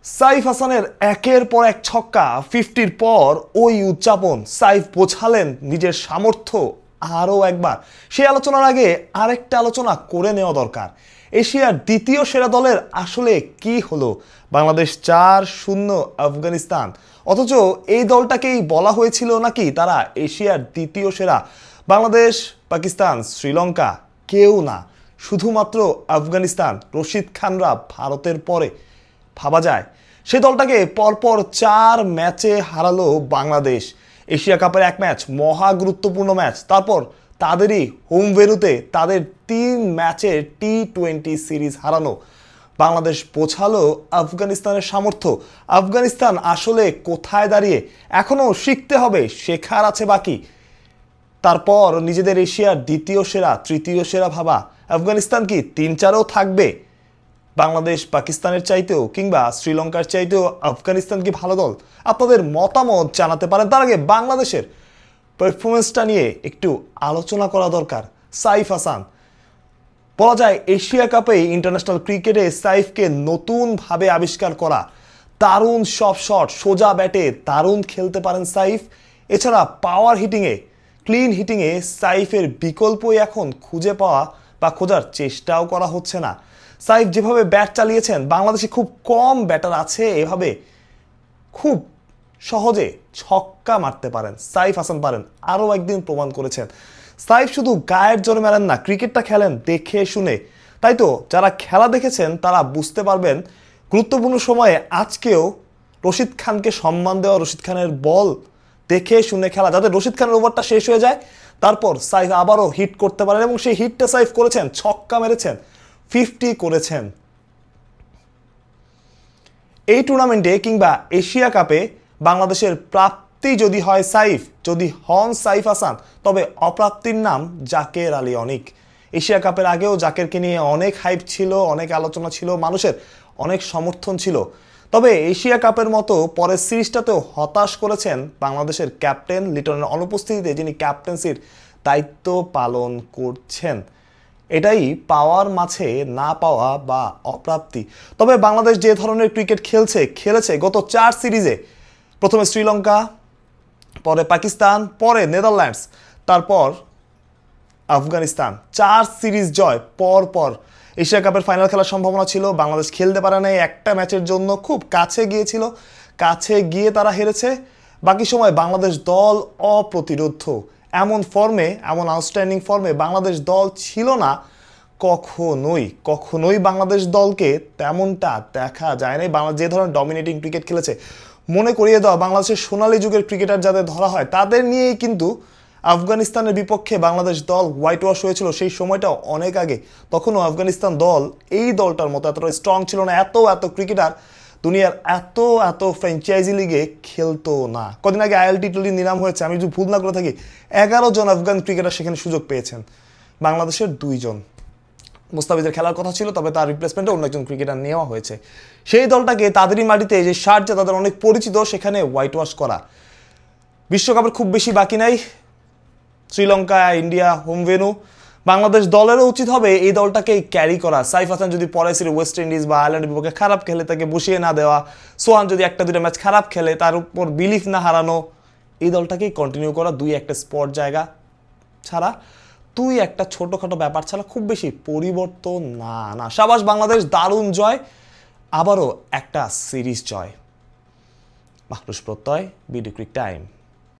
সাইফ হাসানের একের পর এক ছক্কা 50-র পর ওই উদযাপন সাইফ বোঝালেন নিজের সামর্থ্য আরও একবার। সেই আলোচনার আগে আরেকটা আলোচনা করে নেওয়া দরকার। এশিয়ার দ্বিতীয় সেরা দলের আসলে কি হলো? বাংলাদেশ 4-0 আফগানিস্তান, অথচ এই দলটাকেই বলা হয়েছিল নাকি তারা এশিয়ার দ্বিতীয় সেরা। বাংলাদেশ, পাকিস্তান, শ্রীলঙ্কা কেউ না, শুধুমাত্র আফগানিস্তান। রশিদ খানরা ভারতের পরে। ভাবা যায় সে দলটাকে পরপর 4 ম্যাচে হারালো বাংলাদেশ। এশিয়া কাপের এক ম্যাচ, মহা গুরুত্বপূর্ণ ম্যাচ, তারপর তাদেরই হোম ভেন্যুতে তাদের 3 ম্যাচের টি-20 সিরিজ হারানো। বাংলাদেশ বোঝালো আফগানিস্তানের সামর্থ্য। আফগানিস্তান আসলে কোথায় দাঁড়িয়ে? এখনও শিখতে হবে, শেখার আছে বাকি। তারপর নিজেদের এশিয়ার দ্বিতীয় সেরা, তৃতীয় সেরা ভাবা। আফগানিস্তান কি 3-4-ও থাকবে? বাংলাদেশ পাকিস্তানের চাইতেও কিংবা শ্রীলঙ্কার চাইতেও আফগানিস্তান কি ভালো দল? আপনাদের মতামত জানাতে পারেন। তার আগে বাংলাদেশের পারফরমেন্সটা নিয়ে একটু আলোচনা করা দরকার। সাইফ হাসান, বলা যায় এশিয়া কাপে ইন্টারন্যাশনাল ক্রিকেটে সাইফকে নতুনভাবে আবিষ্কার করা। দারুণ সব শট, সোজা ব্যাটে দারুণ খেলতে পারেন সাইফ। এছাড়া পাওয়ার হিটিংয়ে, ক্লিন হিটিংয়ে সাইফের বিকল্পই এখন খুঁজে পাওয়া বা খোঁজার চেষ্টাও করা হচ্ছে না। সাইফ যেভাবে ব্যাট চালিয়েছেন, বাংলাদেশে খুব কম ব্যাটার আছে এভাবে খুব সহজে ছক্কা মারতে পারেন। সাইফ হাসান পারেন, আরও একদিন প্রমাণ করেছেন। সাইফ শুধু গায়ের জোরে মারেন না, ক্রিকেটটা খেলেন দেখে শুনে। তাই তো যারা খেলা দেখেছেন তারা বুঝতে পারবেন গুরুত্বপূর্ণ সময়ে আজকেও রশিদ খানকে সম্মান দেওয়া, রশিদ খানের বল দেখে শুনে খেলা, যাতে রশিদ খানের ওভারটা শেষ হয়ে যায়, তারপর সাইফ আবারও হিট করতে পারেন। এবং সেই হিটটা সাইফ করেছেন, ছক্কা মেরেছেন, 50 করেছেন। এই টুর্নামেন্টে কিংবা এশিয়া কাপে বাংলাদেশের প্রাপ্তি যদি হয় সাইফ, যদি হন সাইফ হাসান, তবে অপ্রাপ্তির নাম জাকের আলী অনিক। এশিয়া কাপের আগেও জাকেরকে নিয়ে অনেক হাইপ ছিল, অনেক আলোচনা ছিল, মানুষের অনেক সমর্থন ছিল। তবে এশিয়া কাপের মতো পরের সিরিজটাতেও হতাশ করেছেন বাংলাদেশের ক্যাপ্টেন লিটনের অনুপস্থিতিতে, যিনি ক্যাপ্টেন্সির দায়িত্ব পালন করছেন। এটাই পাওয়ার মাঝে না পাওয়া বা অপ্রাপ্তি। তবে বাংলাদেশ যে ধরনের ক্রিকেট খেলেছে গত 4 সিরিজে, প্রথমে শ্রীলঙ্কা, পরে পাকিস্তান, পরে নেদারল্যান্ডস, তারপর আফগানিস্তান, 4 সিরিজ জয় পর পর। এশিয়া কাপের ফাইনাল খেলার সম্ভাবনা ছিল, বাংলাদেশ খেলতে পারে নাই, একটা ম্যাচের জন্য খুব কাছে গিয়েছিল, কাছে গিয়ে তারা হেরেছে। বাকি সময় বাংলাদেশ দল অপ্রতিরোধ্য। এমন ফর্মে, এমন আউটস্ট্যান্ডিং ফর্মে বাংলাদেশ দল ছিল না কখনোই বাংলাদেশ দলকে তেমনটা দেখা যায় নাই। বাংলাদেশ যে ধরনের ডমিনেটিং ক্রিকেট খেলেছে, মনে করিয়ে দেওয়া বাংলাদেশের সোনালী যুগের ক্রিকেটার যাদের ধরা হয় তাদের নিয়েই কিন্তু আফগানিস্তানের বিপক্ষে বাংলাদেশ দল হোয়াইট ওয়াশ হয়েছিল। সেই সময়টা অনেক আগে, তখনও আফগানিস্তান দল এই দলটার মতো এতটা স্ট্রং ছিল না। এত ক্রিকেটার দুনিয়ার এত ফ্র্যাঞ্চাইজি লিগে খেলতো না। কদিন আগে ILT20 নিলাম হয়েছে, আমি যদি ভুল না করে থাকি 11 জন আফগান ক্রিকেটার সেখানে সুযোগ পেয়েছেন, বাংলাদেশের 2 জন। মুস্তাফিজের খেলার কথা ছিল, তবে তার রিপ্লেসমেন্টে অন্য একজন ক্রিকেটার নেওয়া হয়েছে। সেই দলটাকে তাদেরই মাটিতে, যে শার্ট তাদের অনেক পরিচিত, সেখানে হোয়াইট ওয়াশ করা। বিশ্বকাপের খুব বেশি বাকি নাই, Sri Lanka, India home venue. Bangladesh দলেরও উচিত হবে এই দলটাকে ক্যারি করা। সাইফ হাসান যদি পরের সিরিজ ওয়েস্ট ইন্ডিজ বা আয়ারল্যান্ডের বিপক্ষে খারাপ খেলে তাকে বসিয়ে না দেওয়া, সোহান যদি 1-2 ম্যাচ খারাপ খেলে তার উপর বিলিফ না হারানো, এই দলটাকেই কন্টিনিউ করা। 2-1 স্পট জায়গা ছাড়া, 2-1 ছোটোখাটো ব্যাপার ছাড়া খুব বেশি পরিবর্তন না। শাবাশ বাংলাদেশ, দারুণ জয়, আবারও একটা সিরিজ জয়। মাহরুষ প্রত্যয়, বিডি ক্রিক টাইম।